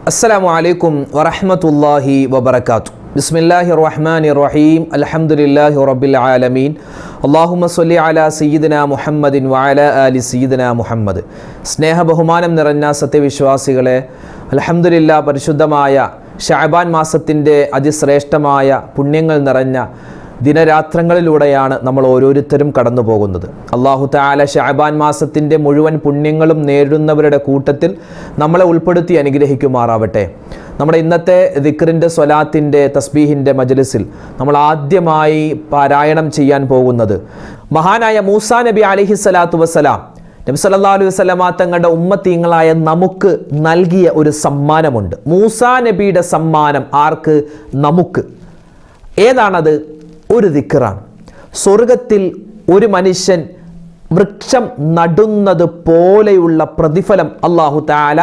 അസ്സലാമു അലൈക്കും വറഹ്മത്തുള്ളാഹി വബറകാതുഹു. ബിസ്മില്ലാഹിർ റഹ്മാനിർ റഹീം. അൽഹംദുലില്ലാഹി റബ്ബിൽ ആലമീൻ. അല്ലാഹുമ്മ സ്വല്ലി അലാ സയ്യിദിനാ മുഹമ്മദിൻ വഅലാ ആലി സയ്യിദിനാ മുഹമ്മദ്. സ്നേഹ ബഹുമാനം നിറഞ്ഞ സത്യവിശ്വാസികളെ, അൽഹംദുലില്ലാഹ് പരിശുദ്ധമായ ശഅബാൻ മാസത്തിൻ്റെ അതിശ്രേഷ്ഠമായ പുണ്യങ്ങൾ നിറഞ്ഞ ദിനരാത്രങ്ങളിലൂടെയാണ് നമ്മൾ ഓരോരുത്തരും കടന്നു പോകുന്നത്. അല്ലാഹു തആല ശഅബാൻ മാസത്തിൻ്റെ മുഴുവൻ പുണ്യങ്ങളും നേടുന്നവരുടെ കൂട്ടത്തിൽ നമ്മളെ ഉൾപ്പെടുത്തി അനുഗ്രഹിക്കുമാറാവട്ടെ. നമ്മുടെ ഇന്നത്തെ ദിക്റിൻ്റെ സ്വലാത്തിൻ്റെ തസ്ബീഹിൻ്റെ മജ്ലിസിൽ നമ്മൾ ആദ്യമായി പാരായണം ചെയ്യാൻ പോകുന്നത് മഹാനായ മൂസാ നബി അലൈഹിസ്സലാത്തു വസ്സലാം നബി സല്ലല്ലാഹു അലൈഹി വസല്ലമ തങ്ങളുടെ ഉമ്മത്തീങ്ങളായ നമുക്ക് നൽകിയ ഒരു സമ്മാനമുണ്ട്. മൂസാ നബിയുടെ സമ്മാനം ആർക്ക്? നമുക്ക്. ഏതാണത്? ഒരു ദിക്റാണ്. സ്വർഗത്തിൽ ഒരു മനുഷ്യൻ വൃക്ഷം നടുന്നത് പോലെയുള്ള പ്രതിഫലം അല്ലാഹു തആല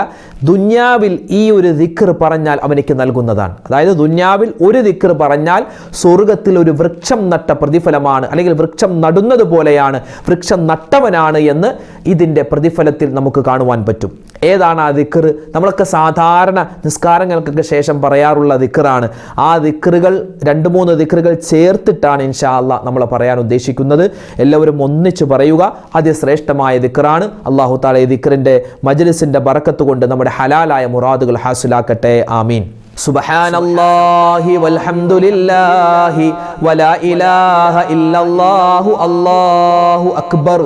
ദുന്യാവിൽ ഈ ഒരു ദിക്ർ പറഞ്ഞാൽ അവനിക്ക് നൽകുന്നതാണ്. അതായത് ദുന്യാവിൽ ഒരു ദിക്ർ പറഞ്ഞാൽ സ്വർഗത്തിൽ ഒരു വൃക്ഷം നട്ട പ്രതിഫലമാണ്, അല്ലെങ്കിൽ വൃക്ഷം നടുന്നത് പോലെയാണ്, വൃക്ഷം നട്ടവനാണ് എന്ന് ഇതിൻ്റെ പ്രതിഫലത്തിൽ നമുക്ക് കാണുവാൻ പറ്റും. ഏതാണ് ആ ദിക്ർ? നമ്മളൊക്കെ സാധാരണ നിസ്കാരങ്ങൾക്കൊക്കെ ശേഷം പറയാറുള്ള ദിക്റാണ്. ആ ദിക്റുകൾ 2-3 ദിക്റുകൾ ചേർത്തിട്ടാണ് ഇൻഷാ അല്ലാഹ് നമ്മൾ പറയാൻ ഉദ്ദേശിക്കുന്നത്. എല്ലാവരും ഒന്നിച്ചു പറയുക. അതിശ്രേഷ്ഠമായ ദിക്റാണ്. അല്ലാഹു തആല ഈ ദിക്റിൻ്റെ മജ്ലിസിൻ്റെ ബറക്കത്ത് കൊണ്ട് നമ്മുടെ ഹലാലായ മുറാദുകൾ ഹാസിലാക്കട്ടെ. ആമീൻ. സുബ്ഹാനല്ലാഹി വൽഹംദുലില്ലാഹി വലാ ഇലാഹ ഇല്ലല്ലാഹു അല്ലാഹു അക്ബർ.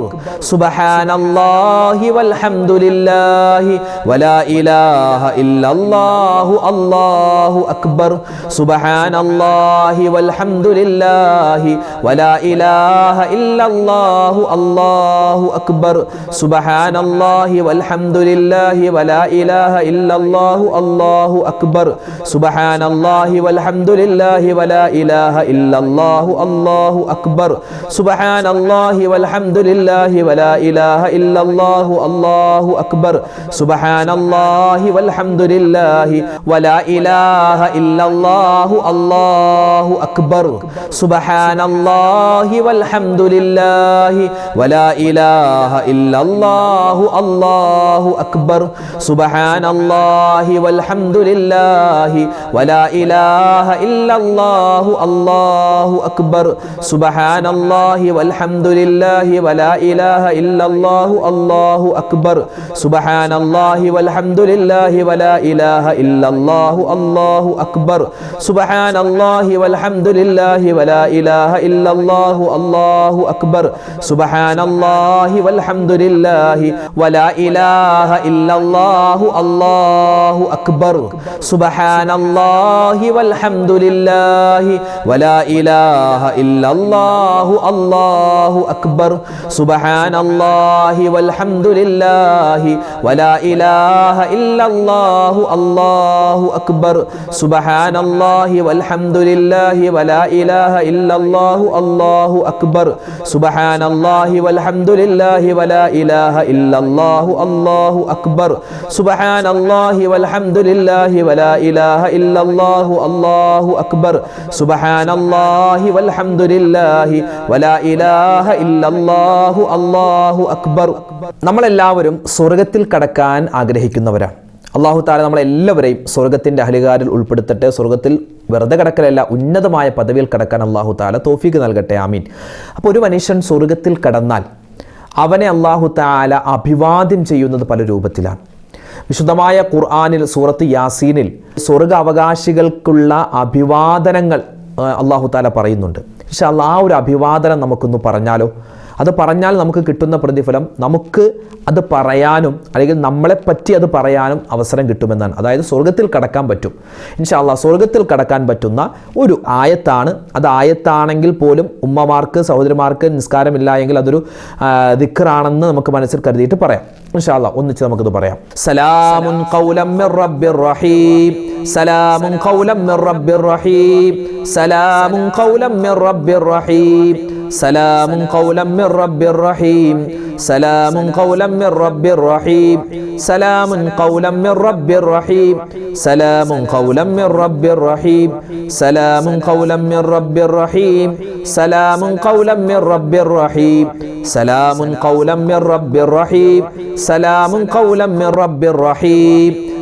സുബ്ഹാനല്ലാഹി വൽഹംദുലില്ലാഹി വലാ ഇലാഹ ഇല്ലല്ലാഹു അല്ലാഹു അക്ബർ. സുബ്ഹാനല്ലാഹി വൽഹംദുലില്ലാഹി വലാ ഇലാഹ ഇല്ലല്ലാഹു അല്ലാഹു അക്ബർ. സുബ്ഹാനല്ലാഹി വൽഹംദുലില്ലാഹി വലാ ഇലാഹ ഇല്ലല്ലാഹു അല്ലാഹു അക്ബർ. സുബ്ഹാനല്ലാഹി വൽഹംദുലില്ലാഹി വലാ ഇലാഹ ഇല്ലല്ലാഹു അല്ലാഹു അക്ബർ. സുബ്ഹാനല്ലാഹി വൽഹംദുലില്ലാഹി വലാ ഇലാഹ ഇല്ലല്ലാഹു അല്ലാഹു അക്ബർ. സുബ്ഹാനല്ലാഹി വൽഹംദുലില്ലാഹി വലാ ഇലാഹ ഇല്ലല്ലാഹു അല്ലാഹു അക്ബർ. സുബ്ഹാനല്ലാഹി വൽഹംദുലില്ലാഹി വലാ ഇലാഹ ഇല്ലല്ലാഹു അല്ലാഹു അക്ബർ. സുബ്ഹാനല്ലാഹി വൽഹംദുലില്ലാഹി വലാ ഇലാഹ ഇല്ലല്ലാഹു അല്ലാഹു അക്ബർ. സുബ്ഹാനല്ലാഹി വൽഹംദുലില്ലാഹി വലാ ഇലാഹ ഇല്ലല്ലാഹു അല്ലാഹു അക്ബർ. സുബ്ഹാനല്ലാഹി വൽഹംദുലില്ലാഹി വലാ ഇലാഹ ഇല്ലല്ലാഹു അല്ലാഹു അക്ബർ. സുബ്ഹാനല്ലാഹി വൽഹംദുലില്ലാഹി വലാ ഇലാഹ ഇല്ലല്ലാഹു അല്ലാഹു അക്ബർ. സുബ്ഹാനല്ലാഹി വൽഹംദുലില്ലാഹി വലാ ഇലാഹ ഇല്ലല്ലാഹു അല്ലാഹു അക്ബർ. സുബ്ഹാനല്ലാഹി വൽഹംദുലില്ലാഹി വലാ ഇലാഹ ഇല്ലല്ലാഹു അല്ലാഹു അക്ബർ. സുബ്ഹാനല്ലാഹി വൽഹംദുലില്ലാഹി വലാ ഇലാഹ ഇല്ലല്ലാഹു അല്ലാഹു അക്ബർ. സുബ്ഹാനല്ലാഹി വൽഹംദുലില്ലാഹി വലാ ഇലാഹ ഇല്ലല്ലാഹു അല്ലാഹു അക്ബർ. സുബ്ഹാനല്ലാഹി വൽഹംദുലില്ലാഹി വലാ ഇലാഹ ഇല്ലല്ലാഹു അല്ലാഹു അക്ബർ. സുബ്ഹാനല്ലാഹി വൽഹംദുലില്ലാഹി വലാ ഇലാഹ ഇല്ലല്ലാഹു അല്ലാഹു അക്ബർ. സുബ്ഹാനല്ലാഹി വൽഹംദുലില്ലാഹി വലാ ഇലാഹ ഇല്ലല്ലാഹു അല്ലാഹു അക്ബർ. നമ്മളെല്ലാവരും സ്വർഗത്തിൽ കടക്കാൻ ആഗ്രഹിക്കുന്നവരാണ്. അല്ലാഹു തആല നമ്മളെല്ലാവരെയും സ്വർഗത്തിൻ്റെ അഹ്ലുകാരിൽ ഉൾപ്പെടുത്തട്ടെ. സ്വർഗത്തിൽ വെറുതെ കിടക്കലല്ല, ഉന്നതമായ പദവിയിൽ കടക്കാൻ അല്ലാഹു തആല തൗഫീഖ് നൽകട്ടെ. ആമീൻ. അപ്പോൾ ഒരു മനുഷ്യൻ സ്വർഗത്തിൽ കടന്നാൽ അവനെ അല്ലാഹു തആല അഭിവാദ്യം ചെയ്യുന്നത് പല രൂപത്തിലാണ്. വിശുദ്ധമായ ഖുർആനിൽ സൂറത്ത് യാസീനിൽ സ്വർഗ അവകാശികൾക്കുള്ള അഭിവാദനങ്ങൾ അല്ലാഹു തആല പറയുന്നുണ്ട്. ഇൻഷാ അല്ലാഹ് ആ ഒരു അഭിവാദനം നമുക്കൊന്ന് പറഞ്ഞാലോ? അത് പറഞ്ഞാൽ നമുക്ക് കിട്ടുന്ന പ്രതിഫലം നമുക്ക് അത് പറയാനും അല്ലെങ്കിൽ നമ്മളെപ്പറ്റി അത് പറയാനും അവസരം കിട്ടുമെന്നാണ്. അതായത് സ്വർഗത്തിൽ കടക്കാൻ പറ്റും. ഇൻഷാ അല്ലാഹ് സ്വർഗത്തിൽ കടക്കാൻ പറ്റുന്ന ഒരു ആയത്താണ്. അത് ആയത്താണെങ്കിൽ പോലും ഉമ്മമാർക്ക്, സഹോദരിമാർക്ക് നിസ്കാരമില്ല എങ്കിൽ അതൊരു ദിക്റാണെന്ന് നമുക്ക് മനസ്സിൽ കരുതിയിട്ട് പറയാം. ഇൻഷാ അല്ലാഹ് ഒന്നിച്ച് നമുക്കത് പറയാം. സലാമുൻ ഖൗലം മിർ റബ്ബിർ റഹീം. സലാമുൻ ഖൗലം മിർ റബ്ബിർ റഹീം. സലാമുൻ ഖൗലം മിർ റബ്ബിർ റഹീം. സലാമുൻ ഖൗലം മിർ റബ്ബിർ റഹീം. സലാമുൻ ഖൗലം മിർ റബ്ബിർ റഹീം. സലാമുൻ ഖൗലം മിർ റബ്ബിർ റഹീം. സലാമുൻ ഖൗലം മിർ റബ്ബിർ റഹീം. സലാമുൻ ഖൗലം മിർ റബ്ബിർ റഹീം. സലാമുൻ ഖൗലം മിർ റബ്ബിർ റഹീം. സലാമുൻ ഖൗലം മിർ റബ്ബിർ റഹീം. സലാമുൻ ഖൗലം മിർ റബ്ബിർ റഹീം.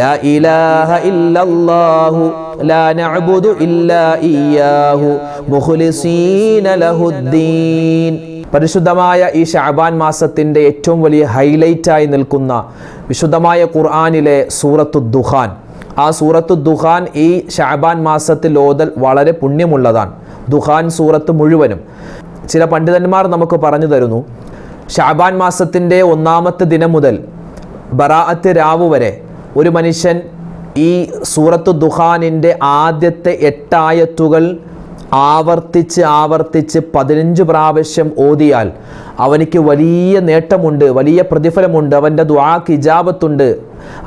ലാ ഇലാഹ ഇല്ലല്ലാഹു ലാ നഅ്ബുദു ഇല്ലാ ഇയ്യാഹു മുഖ്ലിസീന ലഹുദ്ദീൻ. പരിശുദ്ധമായ ഈ ശഅബാൻ മാസത്തിൻ്റെ ഏറ്റവും വലിയ ഹൈലൈറ്റായി നിൽക്കുന്ന വിശുദ്ധമായ ഖുർആനിലെ സൂറത്തു ദുഖാൻ. ആ സൂറത്തു ദുഖാൻ ഈ ശഅബാൻ മാസത്തിൽ ഓതൽ വളരെ പുണ്യമുള്ളതാണ്. ദുഖാൻ സൂറത്ത് മുഴുവനും. ചില പണ്ഡിതന്മാർ നമുക്ക് പറഞ്ഞു തരുന്നു, ശഅബാൻ മാസത്തിൻ്റെ 1-ാമത്തെ ദിനം മുതൽ ബറാഅത്ത് രാവ് വരെ ഒരു മനുഷ്യൻ ഈ സൂറത്തു ദുഖാനിൻ്റെ ആദ്യത്തെ 8 ആയത്തുകൾ ആവർത്തിച്ച് 15 പ്രാവശ്യം ഓതിയാൽ അവനിക്ക് വലിയ നേട്ടമുണ്ട്, വലിയ പ്രതിഫലമുണ്ട്, അവൻ്റെ ദുആക്ക് ഇജാബത്തുണ്ട്,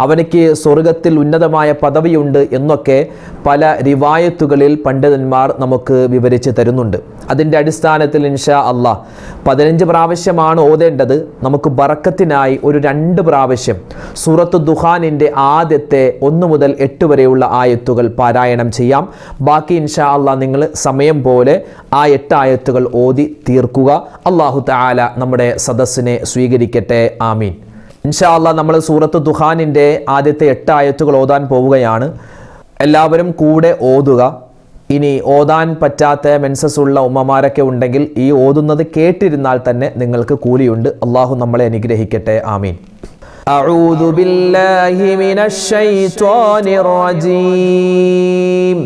അവനിക്ക് സ്വർഗത്തിൽ ഉന്നതമായ പദവിയുണ്ട് എന്നൊക്കെ പല റിവായത്തുകളിൽ പണ്ഡിതന്മാർ നമുക്ക് വിവരിച്ച് തരുന്നുണ്ട്. അതിൻ്റെ അടിസ്ഥാനത്തിൽ ഇൻഷാ അല്ലാഹ് 15 പ്രാവശ്യമാണ് ഓതേണ്ടത്. നമുക്ക് ബറക്കത്തിനായി ഒരു 2 പ്രാവശ്യം സൂറത്തു ദുഖാനിൻ്റെ ആദ്യത്തെ 1 മുതൽ 8 വരെയുള്ള ആയത്തുകൾ പാരായണം ചെയ്യാം. ബാക്കി ഇൻഷാ അല്ലാഹ് നിങ്ങൾ സമയം പോലെ ആ 8 ആയത്തുകൾ ഓതി തീർക്കുക. അല്ലാഹു തആല നമ്മുടെ സദസ്സിനെ സ്വീകരിക്കട്ടെ. ആമീൻ. ഇൻഷാ അല്ലാഹ് നമ്മൾ സൂറത്തു ദുഖാനിൻ്റെ ആദ്യത്തെ 8 ആയത്തുകൾ ഓതാൻ പോവുകയാണ്. എല്ലാവരും കൂടെ ഓതുക. ഇനി ഓതാൻ പറ്റാത്ത മെൻസസ് ഉള്ള ഉമ്മമാരൊക്കെ ഉണ്ടെങ്കിൽ ഈ ഓതുന്നത് കേട്ടിരുന്നാൽ തന്നെ നിങ്ങൾക്ക് കൂലിയുണ്ട്. അള്ളാഹു നമ്മളെ അനുഗ്രഹിക്കട്ടെ. ആമീൻ. അഊദു ബില്ലാഹി മിനശ് ശൈത്വാനിർ റജീം.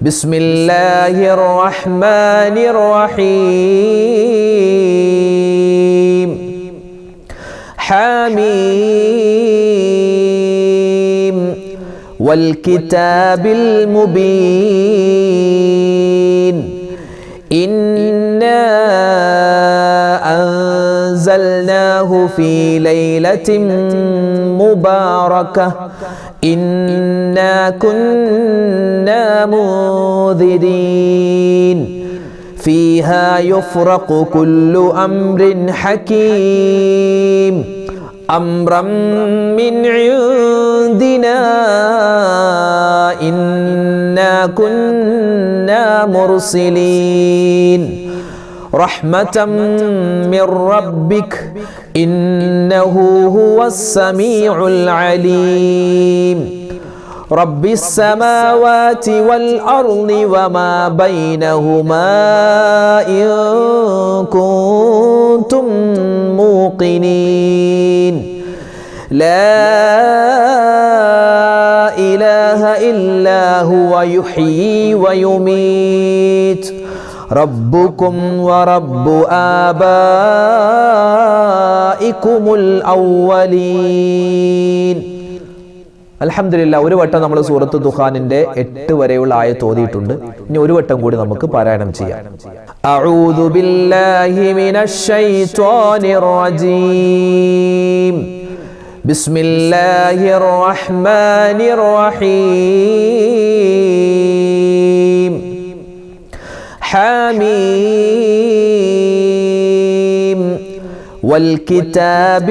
ബിസ്മില്ലാഹിർ റഹ്മാനിർ റഹീം. حميم والكتاب المبين إنا أنزلناه في ليلة مباركة إنا كنا منذرين فيها يفرق كل أمر حكيم أمرا من عندنا إنا كنا مرسلين رحمة من ربك إنه هو السميع العليم رب السماوات والأرض وما بينهما إن كنتم موقنين لا إله إلا هو يحيي ويميت ربكم ورب آبائكم الأولين. അൽഹംദുലില്ലാ, ഒരു വട്ടം നമ്മൾ സൂറത്തു ദുഖാനിന്റെ 8 വരെയുള്ള ആയത്ത് ഓതിയിട്ടുണ്ട്. ഇനി ഒരു വട്ടം കൂടി നമുക്ക് പാരായണം ചെയ്യാം. അഊദു ബില്ലാഹി മിനശ് ശൈത്വാനിർ റജീം. ബിസ്മില്ലാഹിർ റഹ്മാനിർ റഹീം. حميم والكتاب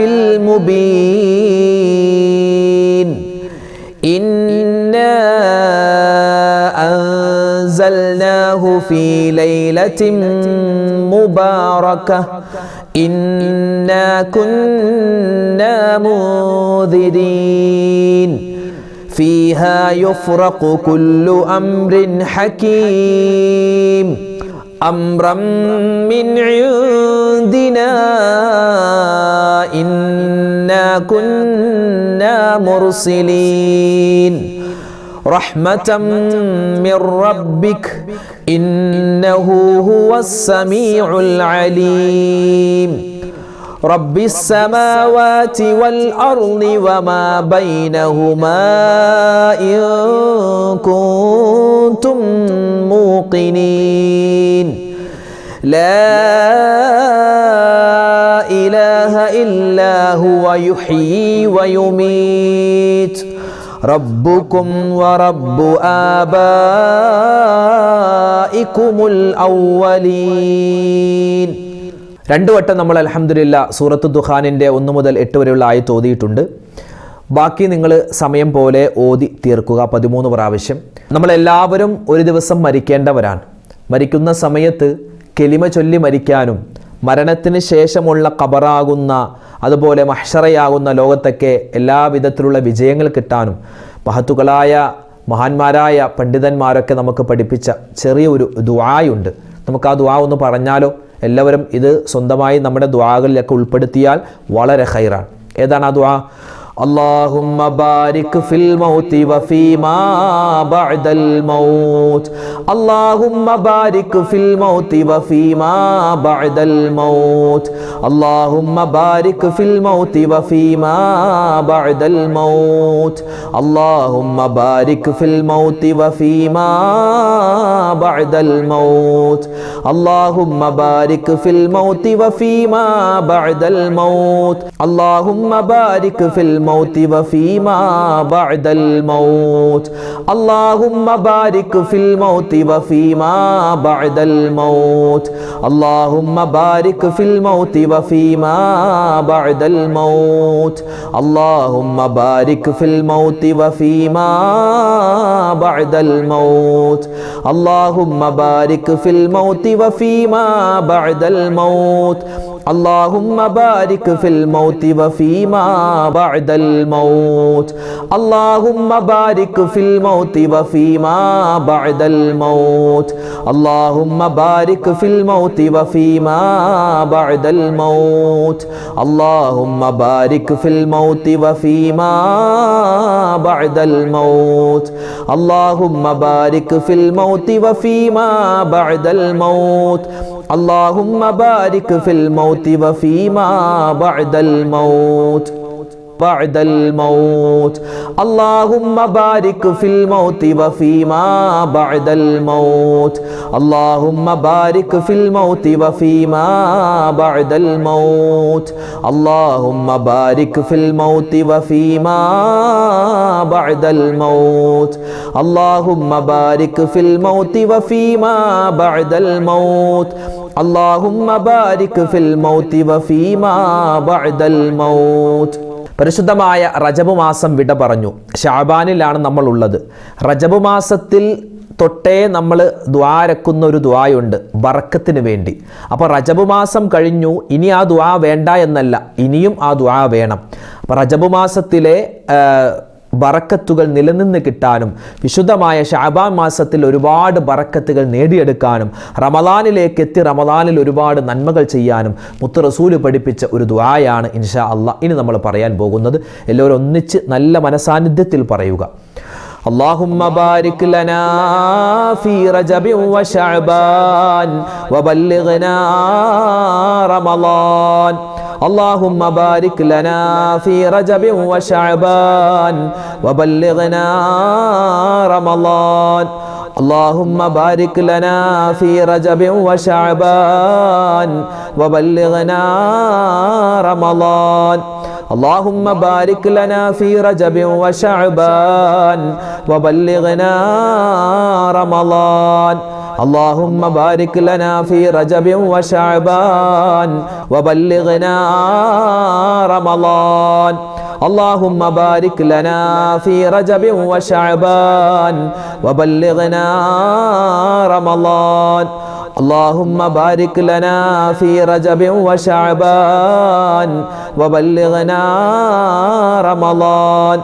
المبين إنا أنزلناه في ليلة مباركة إنا كنا منذرين فيها يفرق كل أمر حكيم أمرا من عندنا إنا كنا مرسلين رحمة من ربك إنه هو السميع العليم رب السماوات والأرض وما بينهما إن كنتم موقنين لا إله إلا هو يحيي ويميت ربكم ورب آبائكم الأولين. 2 വട്ടം നമ്മൾ അൽഹംദുലില്ലാ സൂറത്തു ദുഖാനിൻ്റെ 1 മുതൽ 8 വരെയുള്ള ആയത്ത് ഓതിയിട്ടുണ്ട്. ബാക്കി നിങ്ങൾ സമയം പോലെ ഓതി തീർക്കുക 13 പ്രാവശ്യം. നമ്മളെല്ലാവരും ഒരു ദിവസം മരിക്കേണ്ടവരാണ്. മരിക്കുന്ന സമയത്ത് കെലിമ ചൊല്ലി മരിക്കാനും മരണത്തിന് ശേഷമുള്ള ഖബറാകുന്ന അതുപോലെ മഹ്ശറയാകുന്ന ലോകത്തൊക്കെ എല്ലാവിധത്തിലുള്ള വിജയങ്ങൾ കിട്ടാനും മഹത്തുക്കളായ മഹാന്മാരായ പണ്ഡിതന്മാരൊക്കെ നമുക്ക് പഠിപ്പിച്ച ചെറിയൊരു ദുആയുണ്ട്. നമുക്ക് ആ ദുആ ഒന്ന് പറഞ്ഞാലോ? എല്ലാവരും ഇത് സ്വന്തമായി നമ്മുടെ ദുആകളിലൊക്കെ ഉൾപ്പെടുത്തിയാൽ വളരെ ഖൈറാണ്. ഏതാണ് ആ ദുആ? اللهم بارك في الموت وفيما بعد الموت. اللهم بارك في الموت وفيما بعد الموت. اللهم بارك في الموت وفيما بعد الموت. اللهم بارك في الموت وفيما بعد الموت. اللهم بارك في الموت وفيما بعد الموت. اللهم بارك في الموت وفيما بعد الموت. اللهم بارك في الموت وفيما بعد الموت. اللهم بارك في الموت وفيما بعد الموت. اللهم بارك في الموت وفيما بعد الموت. اللهم بارك في الموت وفيما بعد الموت. اللهم بارك في الموت وفيما بعد الموت. اللهم بارك في الموت وفيما بعد الموت. اللهم بارك في الموت وفيما بعد الموت. اللهم بارك في الموت وفيما بعد الموت. اللهم بارك في الموت وفيما بعد الموت. اللهم بارك في الموت وفيما بعد الموت. بعد الموت. اللهم بارك في الموت وفيما بعد الموت. اللهم بارك في الموت وفيما بعد الموت. اللهم بارك في الموت وفيما بعد الموت. اللهم بارك في الموت وفيما بعد الموت. اللهم بارك في الموت وفيما بعد الموت. പരിശുദ്ധമായ റജബ് മാസം വിട പറഞ്ഞു. ശഅബാനിലാണ് നമ്മൾ ഉള്ളത്. റജബ് മാസത്തിൽ തൊട്ടേ നമ്മൾ ദ്വാരക്കുന്ന ഒരു ദ്വായുണ്ട് ബറക്കത്തിന് വേണ്ടി. അപ്പോൾ റജബ് മാസം കഴിഞ്ഞു, ഇനി ആ ദ്വാ വേണ്ട എന്നല്ല, ഇനിയും ആ ദ്വാ വേണം. അപ്പോൾ റജബ് മാസത്തിലെ ബറക്കത്തുകൾ നിലനിന്ന് കിട്ടാനും വിശുദ്ധമായ ശഅബാൻ മാസത്തിൽ ഒരുപാട് ബറക്കത്തുകൾ നേടിയെടുക്കാനും റമളാനിലേക്ക് എത്തി റമളാനിൽ ഒരുപാട് നന്മകൾ ചെയ്യാനും മുത്ത് റസൂല് പഠിപ്പിച്ച ഒരു ദുആയാണ് ഇൻഷാ അല്ലാഹ് ഇനി നമ്മൾ പറയാൻ പോകുന്നത്. എല്ലാവരും ഒന്നിച്ച് നല്ല മനസാന്നിധ്യത്തിൽ പറയുക. اللهم بارك لنا في رجب وشعبان وبلغنا رمضان. اللهم بارك لنا في رجب وشعبان وبلغنا رمضان. اللهم بارك لنا في رجب وشعبان وبلغنا رمضان. اللهم بارك لنا في رجب وشعبان وبلغنا رمضان. اللهم بارك لنا في رجب وشعبان وبلغنا رمضان. اللهم بارك لنا في رجب وشعبان وبلغنا رمضان. اللهم بارك لنا في رجب وشعبان وبلغنا رمضان.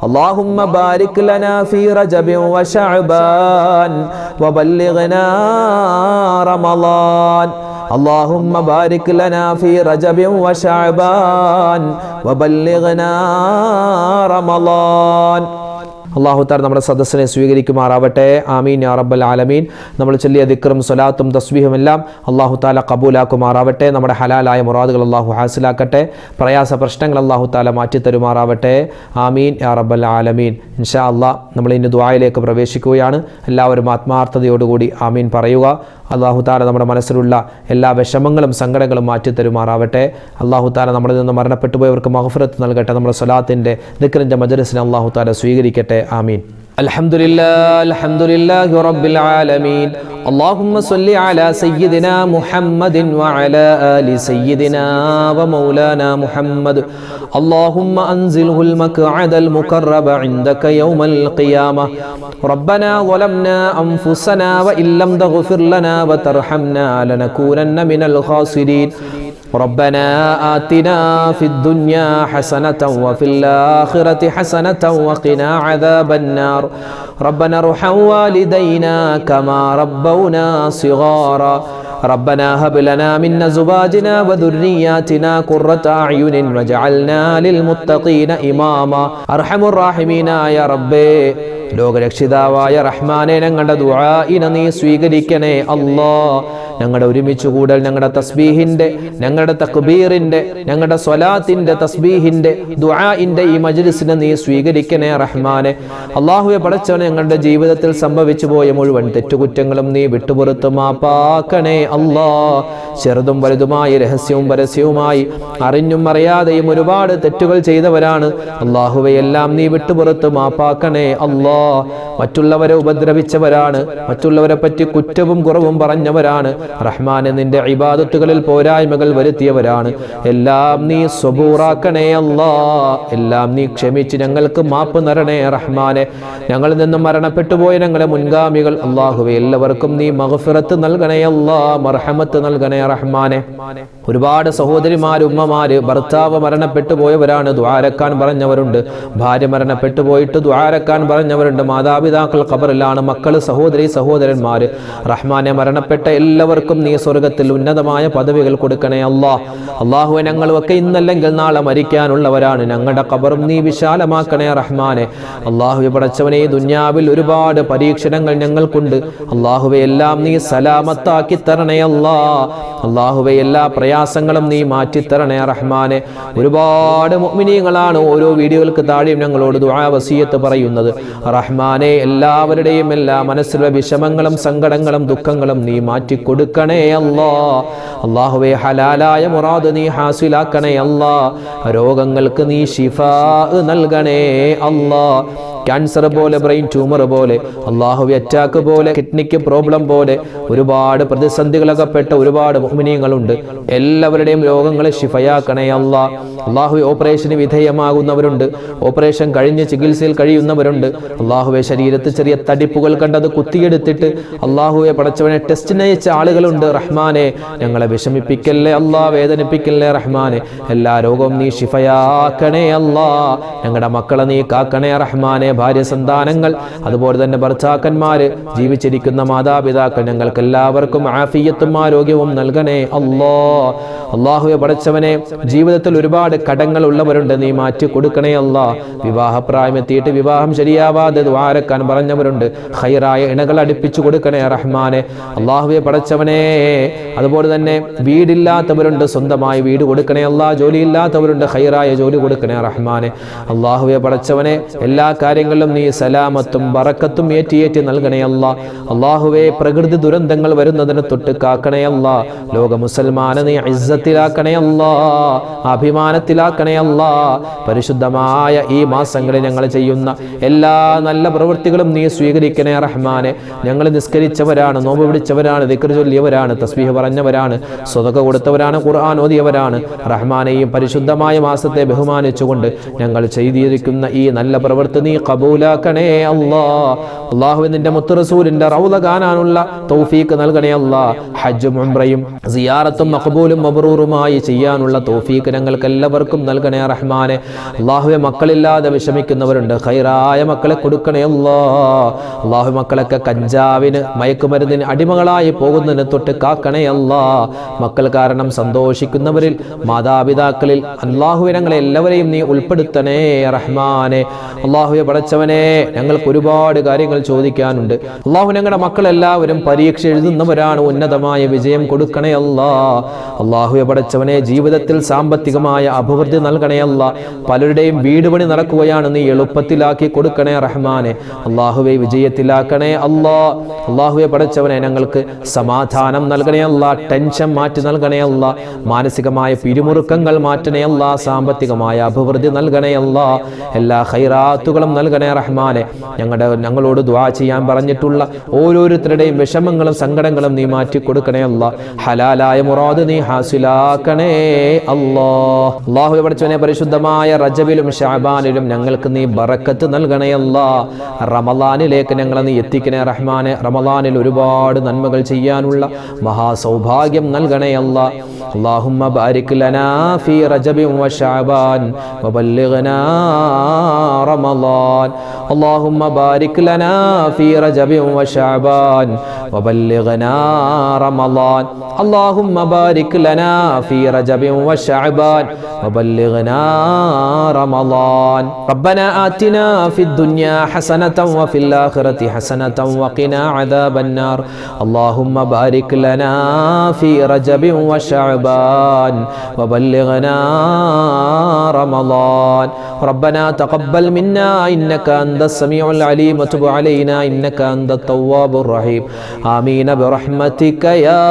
اللهم بارك لنا في رجب وشعبان وبلغنا رمضان. اللهم بارك لنا في رجب وشعبان وبلغنا رمضان. അല്ലാഹു തആല നമ്മുടെ സദസ്സിനെ സ്വീകരിക്കുമാറാവട്ടെ. ആമീൻ യാ റബ്ബൽ ആലമീൻ. നമ്മൾ ചൊല്ലിയ ദിക്റും സ്വലാത്തും തസ്ബീഹും എല്ലാം അല്ലാഹു തആല കബൂലാക്കുമാറാവട്ടെ. നമ്മുടെ ഹലാലായ മുറാദുകൾ അല്ലാഹു ഹാസിലാക്കട്ടെ. പ്രയാസ പ്രശ്നങ്ങൾ അല്ലാഹു തആല മാറ്റി തരുമാറാവട്ടെ. ആമീൻ യാ റബ്ബൽ ആലമീൻ. ഇൻഷാ അല്ലാഹ് നമ്മൾ ഇന്ന് ദുആയിലേക്ക് പ്രവേശിക്കുകയാണ്. എല്ലാവരും ആത്മാർത്ഥതയോടുകൂടി ആമീൻ പറയുക. അല്ലാഹു തആല നമ്മുടെ മനസ്സിലുള്ള എല്ലാ വിഷമങ്ങളും സങ്കടങ്ങളും മാറ്റി തരുമാറാവട്ടെ. അല്ലാഹു തആല നമ്മളിൽ നിന്ന് മരണപ്പെട്ടു പോയവർക്ക് മഗ്ഫിറത്ത് നൽകട്ടെ. നമ്മുടെ സ്വലാത്തിൻ്റെ ദിക്റിൻ്റെ മജ്‌ലിസിനെ അല്ലാഹു തആല സ്വീകരിക്കട്ടെ. ആമീൻ. അൽഹംദുലില്ലാഹി റബ്ബിൽ ആലമീൻ. اللهم صل على سيدنا محمد وعلى آل سيدنا ومولانا محمد. اللهم أنزله المقعد المقرب عندك يوم القيامة. ربنا ظلمنا أنفسنا وإن لم تغفر لنا وترحمنا لنكونن من الخاسرين. ربنا آتنا في الدنيا حسنة وفي الآخرة حسنة وقنا عذاب النار. ربنا ارحم والدينا كما ربونا صغارا. ربنا هب لنا من أزواجنا وذرياتنا قرة أعين واجعلنا للمتقين إماما. أرحم الراحمين يا ربي. ലോകരക്ഷിതാവായ റഹ്മാനെ, ഞങ്ങളുടെ ദുആഇനെ നീ സ്വീകരിക്കണേ അല്ലാ. ഞങ്ങളുടെ ഒരുമിച്ച് കൂടൽ, ഞങ്ങളുടെ തസ്ബീഹിന്റെ, ഞങ്ങളുടെ തക്ബീറിന്റെ, ഞങ്ങളുടെ സ്വലാത്തിന്റെ, തസ്ബീഹിന്റെ, ദുആഇന്റെ ഈ മജ്ലിസിനെ നീ സ്വീകരിക്കണേ റഹ്മാനെ. അല്ലാഹുവേ പടച്ചവനെ, ഞങ്ങളുടെ ജീവിതത്തിൽ സംഭവിച്ചു പോയ മുഴുവൻ തെറ്റുകുറ്റങ്ങളും നീ വിട്ടുപുറത്ത് മാപ്പാക്കണേ അല്ലാ. ചെറുതും വലുതുമായി, രഹസ്യവും പരസ്യവുമായി, അറിഞ്ഞും അറിയാതെയും ഒരുപാട് തെറ്റുകൾ ചെയ്തവരാണ് അല്ലാഹുവേ. എല്ലാം നീ വിട്ടുപുറത്ത് മാപ്പാക്കണേ അല്ലാ. മറ്റുള്ളവരെ ഉപദ്രവിച്ചവരാണ്, മറ്റുള്ളവരെ പറ്റി കുറ്റവും കുറവും പറഞ്ഞവരാണ് റഹ്മാനെ. നിന്റെ ഇബാദത്തുകളിൽ പോരായ്മകൾ വരുത്തിയവരാണ്. എല്ലാം നീ സബൂറാക്കണേ അല്ലാ. എല്ലാം നീ ക്ഷമിച്ച് ഞങ്ങൾക്ക് മാപ്പ് തരണേ റഹ്മാനെ. ഞങ്ങളിൽ നിന്നും മരണപ്പെട്ടു പോയ ഞങ്ങളുടെ മുൻഗാമികൾ അല്ലാഹുവേ, എല്ലാവർക്കും നീ മഗ്ഫിറത്ത് നൽകണേ അല്ലാ, മർഹമത്ത് നൽകണേ റഹ്മാനെ. ഒരുപാട് സഹോദരിമാര്, ഉമ്മമാര്, ഭർത്താവ് മരണപ്പെട്ടു പോയവരാണ്, ദുആരക്കാൻ പറഞ്ഞവരുണ്ട്. ഭാര്യ മരണപ്പെട്ടു പോയിട്ട് ദുആരക്കാൻ പറഞ്ഞവരുണ്ട്. മാതാപിതാക്കൾ ഖബറിലാണ്. മക്കള്, സഹോദരി സഹോദരന്മാര് റഹ്മാനെ, മരണപ്പെട്ട എല്ലാവർക്കും നീ സ്വർഗത്തിൽ ഉന്നതമായ പദവികൾ കൊടുക്കണേ അല്ലാ. അല്ലാഹുവേ, ഞങ്ങളൊക്കെ ഇന്നല്ലെങ്കിൽ നാളെ മരിക്കാനുള്ളവരാണ്. ഞങ്ങളുടെ ഖബറും നീ വിശാലമാക്കണേ റഹ്മാനെ. അല്ലാഹുവേ പടച്ചവനെ, ദുനിയാവിൽ ഒരുപാട് പരീക്ഷണങ്ങൾ ഞങ്ങൾക്കുണ്ട്. അല്ലാഹുവേ, എല്ലാം നീ സലാമത്താക്കി തരണേ അല്ലാ. അല്ലാഹുവേ, എല്ലാ പ്രയാസങ്ങളും നീ മാറ്റിത്തരണേ റഹ്മാനെ. ഒരുപാട് മുഅ്മിനീങ്ങളാണ് ഓരോ വീഡിയോകൾക്ക് താഴെയും ഞങ്ങളോട് ദുആ വസിയത്ത് പറയുന്നത് റഹ്മാനെ. എല്ലാവരുടെയും എല്ലാ മനസ്സിലുള്ള വിഷമങ്ങളും സങ്കടങ്ങളും ദുഃഖങ്ങളും നീ മാറ്റി കൊടുക്കണേ അല്ലാ. അല്ലാഹുവേ, ഹലാലായ മുറാദ് നീ ഹാസിലാക്കണേ അല്ലാ. രോഗങ്ങൾക്ക് നീ ശിഫാ നൽകണേ അല്ലാ. ക്യാൻസർ പോലെ, ബ്രെയിൻ ട്യൂമർ പോലെ, അല്ലാഹുവേ അറ്റാക്ക് പോലെ, കിഡ്നിക്ക് പ്രോബ്ലം പോലെ ഒരുപാട് പ്രതിസന്ധികളകപ്പെട്ട ഒരുപാട് മുഅ്മിനീങ്ങളുണ്ട്. എല്ലാവരുടെയും രോഗങ്ങളെ ശിഫയാക്കണേ അല്ലാ. അല്ലാഹുവേ, ഓപ്പറേഷന് വിധേയമാകുന്നവരുണ്ട്, ഓപ്പറേഷൻ കഴിഞ്ഞ് ചികിത്സയിൽ കഴിയുന്നവരുണ്ട്. അല്ലാഹുവേ, ശരീരത്തിൽ ചെറിയ തടിപ്പുകൾ കണ്ടത് കുത്തിയെടുത്തിട്ട് അല്ലാഹുവേ പടച്ചവനെ ടെസ്റ്റിന് അയച്ച ആളുകളുണ്ട് റഹ്മാനെ. ഞങ്ങളെ വിഷമിപ്പിക്കല്ലേ അല്ലാ, വേദനിപ്പിക്കല്ലേ റഹ്മാനെ. എല്ലാ രോഗവും നീ ശിഫയാക്കണേ അല്ലാ. ഞങ്ങളുടെ മക്കളെ നീ കാക്കണേ റഹ്മാനെ. ഭാര്യ, സന്താനങ്ങൾ, അതുപോലെ തന്നെ ഭർത്താക്കന്മാര്, ജീവിച്ചിരിക്കുന്ന മാതാപിതാക്കൾ, ഞങ്ങൾക്ക് എല്ലാവർക്കും ആഫിയത്തും ആരോഗ്യവും നൽകണേ അല്ലാ. അല്ലാഹുവേ പടച്ചവനെ, ജീവിതത്തിൽ ഒരുപാട് കടങ്ങൾ ഉള്ളവരുണ്ട്, നീ മാറ്റി കൊടുക്കണേ അല്ലാ. വിവാഹപ്രായമെത്തിയിട്ട് വിവാഹം ശരിയാവാതെ ദ്വാരക്കാൻ പറഞ്ഞവരുണ്ട്, ഖൈറായ ഇണകൾ അടുപ്പിച്ചു കൊടുക്കണേ റഹ്മാനെ. അല്ലാഹുവേ പടച്ചവനെ, അതുപോലെ തന്നെ വീടില്ലാത്തവരുണ്ട്, സ്വന്തമായി വീട് കൊടുക്കണേ അല്ലാ. ജോലിയില്ലാത്തവരുണ്ട്, ഖൈറായ ജോലി കൊടുക്കണേ റഹ്മാനെ. അല്ലാഹുവേ പടച്ചവനെ, എല്ലാ കാര്യങ്ങളും നീ സലാമത്തും ബറക്കത്തും ഏറ്റി നൽകണേ അല്ലാ. അല്ലാഹുവേ, പ്രകൃതി ദുരന്തങ്ങൾ വരുന്നതിന് തൊട്ട് കാക്കണേ അല്ലാ. ലോക മുസൽമാനെ നീ ഇസ്സത്തിലാക്കണേ അല്ലാ, അഭിമാനത്തിലാക്കണേ അല്ലാ. പരിശുദ്ധമായ ഈ മാസങ്ങളിൽ ഞങ്ങൾ ചെയ്യുന്ന എല്ലാ നല്ല പ്രവൃത്തികളും നീ സ്വീകരിക്കണേ റഹ്മാനെ. ഞങ്ങൾ നിസ്കരിച്ചവരാണ്, നോമ്പ് പിടിച്ചവരാണ്, ദിക്ർ ചൊല്ലിയവരാണ്, തസ്ബീഹ് പറഞ്ഞവരാണ്, സ്വതക കൊടുത്തവരാണ്, ഖുർആൻ ഓതിയവരാണ് റഹ്മാനെ. ഈ പരിശുദ്ധമായ മാസത്തെ ബഹുമാനിച്ചുകൊണ്ട് ഞങ്ങൾ ചെയ്തിരിക്കുന്ന ഈ നല്ല പ്രവൃത്തി നീ ഖബൂലാക്കണേ അല്ലാ. അല്ലാഹുവേ, നിന്റെ മുത്ത് റസൂലിന്റെ റൗള കാണാനുള്ള തൗഫീഖ് നൽകണേ അല്ലാ. ഹജ്ജും ഉംറയും സിയാറത്തും മഖബൂലും മബ്റൂറുമായി ചെയ്യാനുള്ള തൗഫീഖ് ഞങ്ങൾക്ക് എല്ലാവർക്കും നൽകണേ റഹ്മാനെ. അല്ലാഹുവേ, മക്കളില്ലാതെ വിഷമിക്കുന്നവരുണ്ട്, ഖൈറായ മക്കളെ കൊടുക്കണേ അല്ലാ. അല്ലാഹു, മക്കളൊക്കെ കഞ്ചാവിന്, മയക്കുമരുന്നിന് അടിമകളായി പോകുന്നതിന് തൊട്ട് കാക്കണേ അല്ലാ. മക്കൾ കാരണം സന്തോഷിക്കുന്നവരിൽ, മാതാപിതാക്കളിൽ അല്ലാഹുവേ ഞങ്ങളെ എല്ലാവരെയും നീ ഉൾപ്പെടുത്തണേ റഹ്മാനെ. അല്ലാഹുവേ പടച്ചവനെ, ഞങ്ങൾക്ക് ഒരുപാട് കാര്യങ്ങൾ ചോദിക്കാനുണ്ട്. അല്ലാഹു, ഞങ്ങളുടെ മക്കളെല്ലാവരും പരീക്ഷ എഴുതുന്നവരാണ്, ഉന്നതമായ വിജയം കൊടുക്കണേ അല്ലാ. അല്ലാഹുവേ പടച്ചവനെ, ജീവിതത്തിൽ സാമ്പത്തികമായ അഭിവൃദ്ധി നൽകണേ അല്ല. പലരുടെയും വീട് പണി നടക്കുകയാണ്, നീ എളുപ്പത്തിലാക്കി കൊടുക്കണേ റഹ്മാനെ. അല്ലാഹുവേ വിജയത്തിലാക്കണേ അല്ലാ. അല്ലാഹുവേ പടച്ചവനെ ഞങ്ങൾക്ക് സമാധാനം നൽകണേ അല്ല, ടെൻഷൻ മാറ്റി നൽകണേ അല്ല, മാനസികമായ പിരിമുറുക്കങ്ങൾ മാറ്റണേ അല്ല, സാമ്പത്തികമായ അഭിവൃദ്ധി നൽകണേ അല്ല, എല്ലാ ഖൈറാത്തുകളും നൽകണേ റഹ്മാനെ. ഞങ്ങളോട് ദുആ ചെയ്യാൻ പറഞ്ഞിട്ടുള്ള ഓരോരുത്തരുടെയും വിഷമങ്ങളും സങ്കടങ്ങളും നീ മാറ്റി കൊടുക്കണേ അല്ല. ഹലാലായ മുറാദ് നീ ഹാസിലാക്കണേ അല്ലാ. അല്ലാഹുവേ പടച്ചവനെ പരിശുദ്ധമായ റജബിലും ശഅബാനിലും ഞങ്ങൾക്ക് നീ ബറക്കത്ത് നൽകണേ അല്ല. റമളാനിലേക്ക് ഞങ്ങളെ നീ എത്തിക്കണേ റഹ്മാനെ. റമളാനിൽ ഒരുപാട് നന്മകൾ ചെയ്യാനുള്ള മഹാസൗഭാഗ്യം നൽകണേ അല്ല. اللهم بارك لنا في رجب وشعبان وبلغنا رمضان. اللهم بارك لنا في رجب وشعبان وبلغنا رمضان. اللهم بارك لنا في رجب وشعبان وبلغنا رمضان. ربنا آتنا في الدنيا حسنة وفي الآخرة حسنة وقنا عذاب النار. اللهم بارك لنا في رجب وشعبان وبلغنا رمضان. ربنا تقبل منا إنك أنت السميع العليم وتب علينا إنك أنت التواب الرحيم. آمين برحمتك يا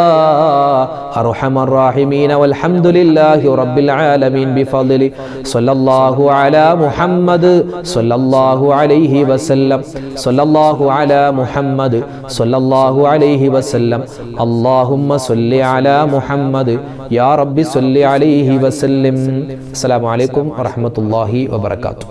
أرحم الراحمين. والحمد لله رب العالمين بفضله. صلى الله على محمد صلى الله عليه وسلم. صلى الله على محمد صلى الله عليه وسلم. اللهم صل على محمد يا رب صل عليه وسلم. السلام عليكم ورحمة الله وبركاته.